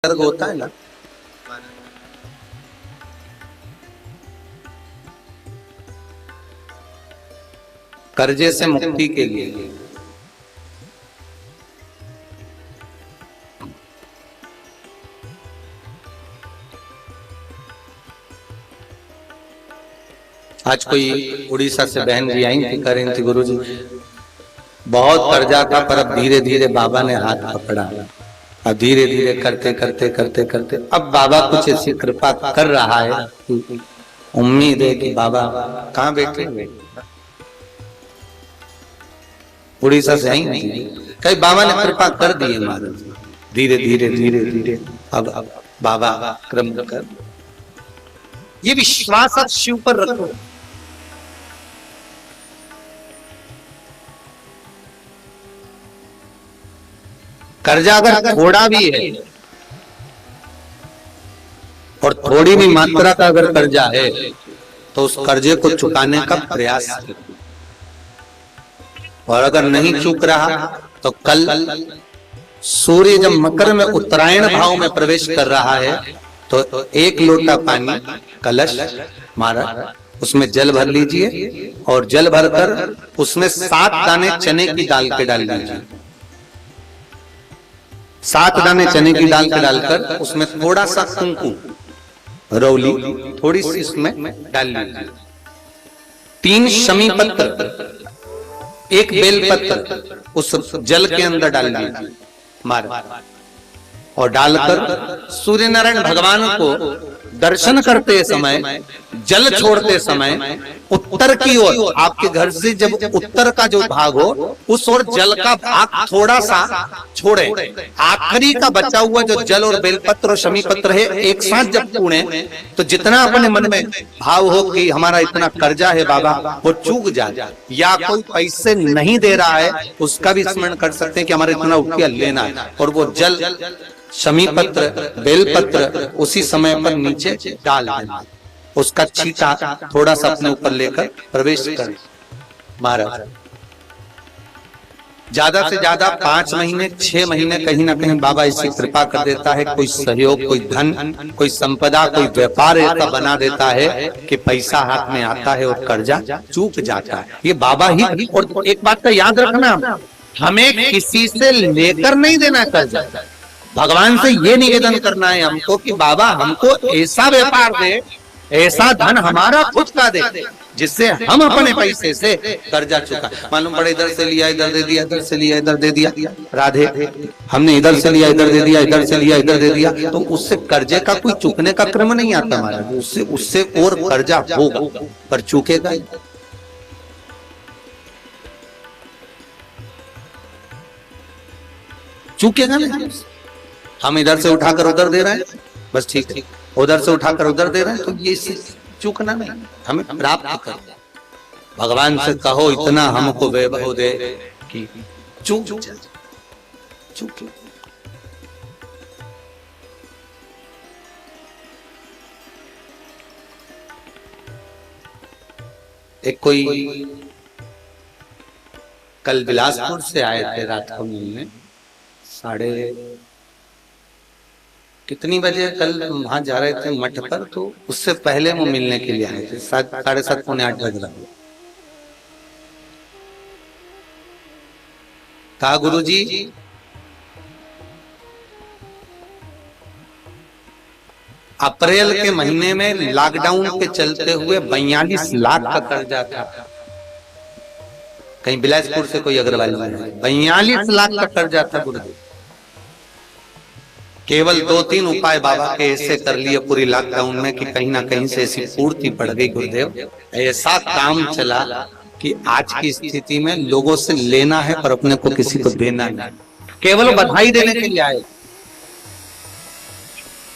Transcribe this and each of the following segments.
कर्ज होता है ना, कर्जे से मुक्ति के लिए आज कोई उड़ीसा से बहन जी आई थी, कह रही थी गुरु जी बहुत कर्जा था, पर अब धीरे धीरे बाबा ने हाथ पकड़ा। अब धीरे धीरे करते करते करते करते अब बाबा कुछ ऐसी कृपा कर रहा है। उम्मीद है कि बाबा कहाँ बैठे हुए, उड़ीसा से आई थी, कई बाबा ने कृपा कर दी है महाराज। धीरे धीरे धीरे धीरे अब बाबा क्रम कर, ये विश्वास आप शिव पर रखो। कर्जा अगर थोड़ा भी है और थोड़ी भी मात्रा का अगर कर्जा है तो उस कर्जे को चुकाने का प्रयास करो। और अगर नहीं चूक रहा तो कल सूर्य जब मकर में उत्तरायण भाव में प्रवेश कर रहा है तो एक लोटा पानी कलश मारा, उसमें जल भर लीजिए और जल भरकर उसमें 7 दाने चने की दाल के डाल दीजिए। 7 दाने चने की दाल के डालकर उसमें थोड़ा सा कुंकुम रौली थोड़ी सी इसमें डाल लीजिए। 3 शमी पत्र, 1 बेल पत्र उस जल के अंदर डाल दीजिए मार, और डालकर सूर्य नारायण भगवान को दर्शन करते समय, जल छोड़ते समय उत्तर की ओर, आपके घर से जब उत्तर का जो भाग हो उस ओर जल का भाग थोड़ा सा छोड़े। आखिरी का बचा हुआ जो जल और बेलपत्र और शमी पत्र है एक साथ जब पूणे तो जितना अपने मन में भाव हो कि हमारा इतना कर्जा है बाबा वो चूक जाए, या कोई पैसे नहीं दे रहा है उसका भी स्मरण कर सकते हैं कि हमारा इतना रुपया लेना है, और वो जल शमी पत्र बेलपत्र उसी समय पर नीचे डाल देना, उसका छींटा थोड़ा सा अपने ऊपर लेकर प्रवेश कर महाराज। ज्यादा से ज्यादा 5 महीने 6 महीने कहीं ना कहीं बाबा ऐसी कृपा कर देता है, कोई सहयोग, कोई धन, कोई संपदा, कोई व्यापार ऐसा बना देता है कि पैसा हाथ में आता है और कर्जा चूक जाता है। ये बाबा ही। और एक बात का याद रखना, हमें किसी से लेकर नहीं देना कर्जा, भगवान से ये निवेदन करना है हमको कि बाबा हमको ऐसा व्यापार दे, ऐसा धन हमारा खुद का दे जिससे हम अपने पैसे से कर्जा चुका। मालूम पड़े इधर से लिया इधर दे दिया, इधर से लिया इधर दे दिया, राधे हमने इधर से लिया इधर दे दिया, इधर से लिया इधर दे दिया, तो उससे कर्जे का कोई चुकने का क्रम नहीं आता हमारा, उससे और कर्जा होगा पर चुकेगा। चुकेगा नहीं, हम इधर से उठाकर उधर दे रहे हैं बस ठीक है, उधर से उठाकर उधर दे रहे हैं तो ये चूकना नहीं, हमें प्राप्त कर। भगवान से कहो इतना हमको वैभव दे कि चूक। एक कोई कल बिलासपुर से आए थे, रात को मिलने, कितनी बजे कल वहां जा रहे थे मठ पर, तो उससे पहले वो मिलने के लिए आए थे, 7:30 पौने 8 बज रहा। कहा गुरु जी अप्रैल के महीने में लॉकडाउन के चलते हुए 42 लाख का कर्जा था। कहीं बिलासपुर से कोई अग्रवाल 42 लाख का कर्जा था गुरुदेव। केवल 2-3 उपाय बाबा के ऐसे कर लिए पूरी लॉकडाउन में कि कहीं ना कहीं से ऐसी पूर्ति पड़ गई गुरुदेव। ऐसा काम चला कि आज की स्थिति में लोगों से लेना है पर अपने को किसी को देना नहीं, केवल बधाई देने के लिए आए।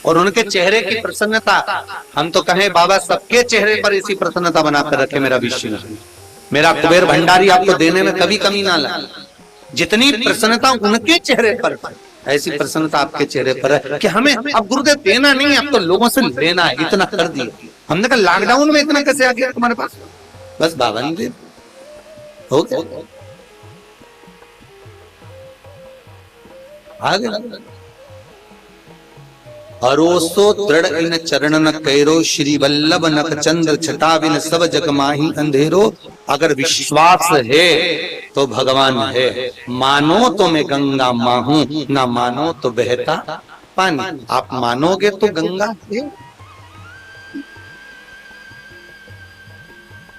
और उनके चेहरे की प्रसन्नता, हम तो कहें बाबा सबके चेहरे पर ऐसी प्रसन्नता बनाकर रखे मेरा विष्णु, मेरा कुबेर भंडारी आपको देने में कभी कमी ना लगे। जितनी प्रसन्नता उनके चेहरे पर, ऐसी प्रसन्नता आपके चेहरे पर है कि हमें अब गुरुदेव देना नहीं, अब तो लोगों से लेना है, इतना कर दिया। हमने कहा लॉकडाउन में इतना कैसे आ गया तुम्हारे पास? बस बाबा ने दे हो गया, आ गया। भरोसो दृढ़ इन चरण न कैरो, श्री वल्लभ नख चंद्र छटा बिन सब जग माही अंधेरो। अगर विश्वास है तो भगवान है, मानो तो मैं गंगा माँ हूं, ना मानो तो बहता पानी। आप मानोगे तो गंगा है,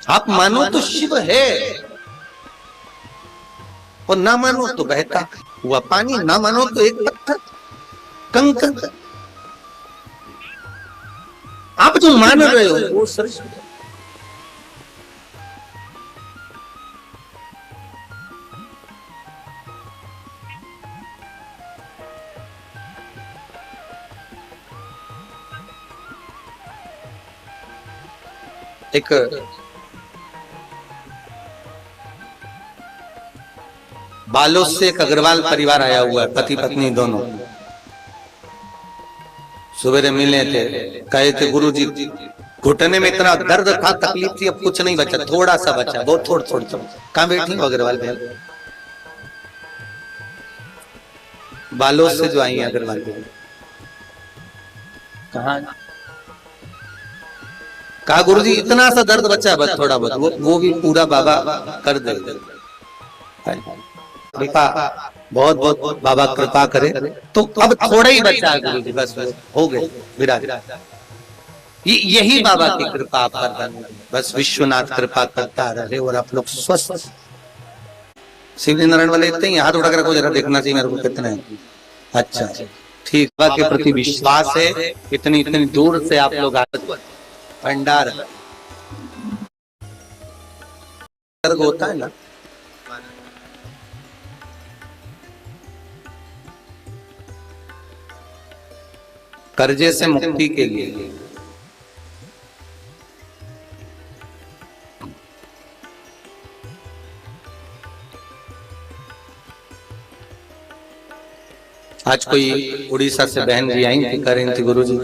आप मानो तो शिव है, और ना मानो तो बहता हुआ पानी, ना मानो तो एक पत्थर कंकर। आप जो मान रहे हो वो सच है। एक बालोद से एक अग्रवाल परिवार आया हुआ है, पति पत्नी दोनों। सवेरे मिले थे, कहे थे गुरुजी घुटने में इतना दर्द था, तकलीफ थी, अब कुछ नहीं बचा, थोड़ा सा बचा, बहुत थोड़ा। कहाँ बैठी हो अग्रवाल बहन? बालोद से जो आई है अग्रवाल बहन। कहा गुरुजी इतना सा दर्द बचा है, बस थोड़ा बहुत, वो भी पूरा बाबा कर दे। कृपा बहुत बहुत बाबा कृपा करे, तो अब थोड़ा ही बचा है गुरुजी, बस हो गए विराज। यही बाबा की कृपा आप कर, बस विश्वनाथ कृपा करता रहे और आप लोग स्वस्थ। शिवजी नारायण वाले इतने ही हाथ उठा कर रखो, जरा देखना चाहिए मेरे को कितने हैं। अच्छा ठीक, बाबा के प्रति विश्वास है, इतनी दूर से आप लोग आते। भंडार होता है ना, कर्जे से मुक्ति के लिए आज कोई उड़ीसा से बहन जी आई थी, कह रही थी गुरुजी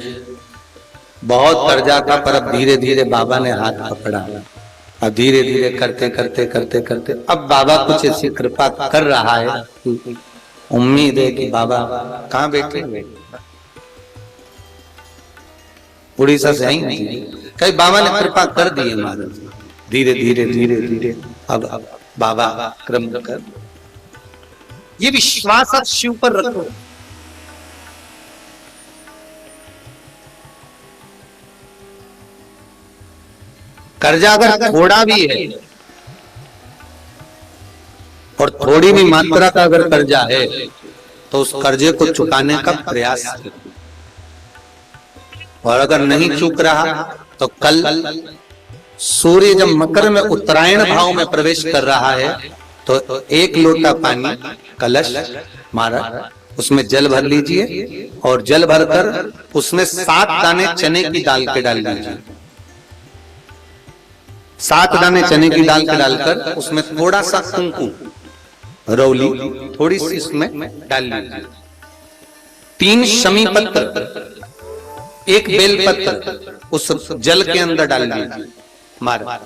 बहुत कर्जा था, पर अब धीरे धीरे बाबा ने हाथ पकड़ा, अब धीरे धीरे करते करते करते करते अब बाबा कुछ ऐसी कृपा कर रहा है। उम्मीद है कि बाबा कहाँ बैठे हुए, उड़ीसा से आई नहीं, कई बाबा ने कृपा कर दी है महाराज। धीरे धीरे धीरे धीरे अब बाबा क्रम कर, ये विश्वास आप शिव पर रखो। कर्जा अगर थोड़ा भी है और थोड़ी भी मात्रा का अगर कर्जा है, तो उस कर्जे को चुकाने का प्रयास करो। और अगर नहीं चूक रहा तो कल सूर्य जब मकर में उत्तरायण भाव में प्रवेश कर रहा है, तो एक लोटा पानी कलश मारा, उसमें जल भर लीजिए और जल भरकर उसमें 7 दाने चने की दाल के डाल दीजिए। 7 दाने चने की दाल के डालकर उसमें थोड़ा सा कुंकू रौली थोड़ी सी इसमें डाल लीजिए। 3 शमी पत्र, 1 बेल पत्र उस जल के अंदर डाल लीजिए मारा,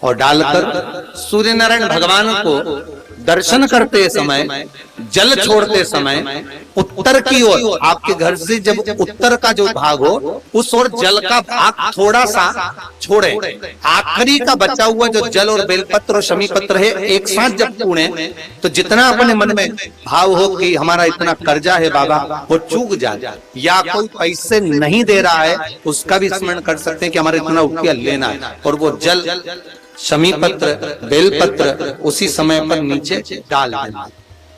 और डालकर सूर्य नारायण भगवान को दर्शन करते समय, जल छोड़ते समय उत्तर की ओर, आपके घर से जब उत्तर का जो भाग हो उस ओर जल का भाग थोड़ा सा छोड़े। आखिरी का बचा हुआ जो जल और बेलपत्र और शमी पत्र है एक साथ जब पूणे, तो जितना अपने मन में भाव हो कि हमारा इतना कर्जा है बाबा, वो चूक जाए, या कोई पैसे नहीं दे रहा है उसका भी स्मरण कर सकते हैं कि हमारा इतना रुपया लेना है, और वो जल शमी पत्र बेलपत्र उसी समय पर नीचे डाल देना,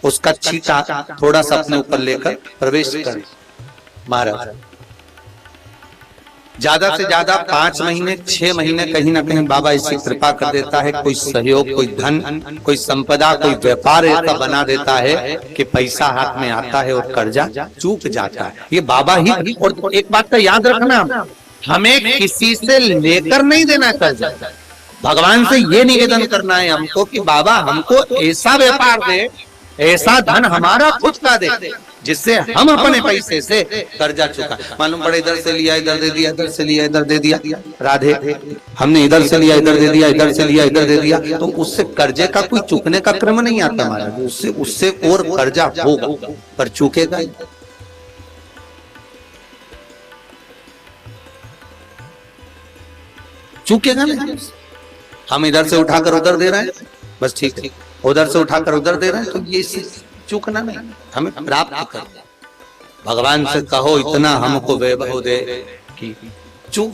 उसका छींटा थोड़ा सा अपने ऊपर लेकर प्रवेश कर महाराज। ज्यादा से ज्यादा 5 महीने 6 महीने कहीं ना कहीं बाबा इसी कृपा कर देता है, कोई सहयोग, कोई धन, कोई संपदा, कोई व्यापार ऐसा बना देता है कि पैसा हाथ में आता है और कर्जा चूक जाता है। ये बाबा ही। और एक बात का याद रखना, हमें किसी से लेकर नहीं देना है कर्जा, भगवान से ये निवेदन करना है हमको कि बाबा हमको ऐसा व्यापार दे, ऐसा धन हमारा खुद का दे, जिससे हम अपने पैसे से कर्जा चुका। मालूम पड़े इधर से लिया इधर दे दिया, इधर से लिया इधर दे दिया, राधे हमने इधर से लिया इधर दे दिया, इधर से लिया इधर दे दिया, तो उससे कर्जे का कोई चुकने का क्रम नहीं आता महाराज, उससे और कर्जा होगा पर चुकेगा। चूकेगा नहीं। हम इधर से उठाकर उधर दे रहे हैं, बस ठीक है, उधर से उठाकर उधर दे रहे हैं, तो ये इससे चूकना नहीं, हमें प्राप्त कर। भगवान से कहो इतना हमको वैभव दे कि चूक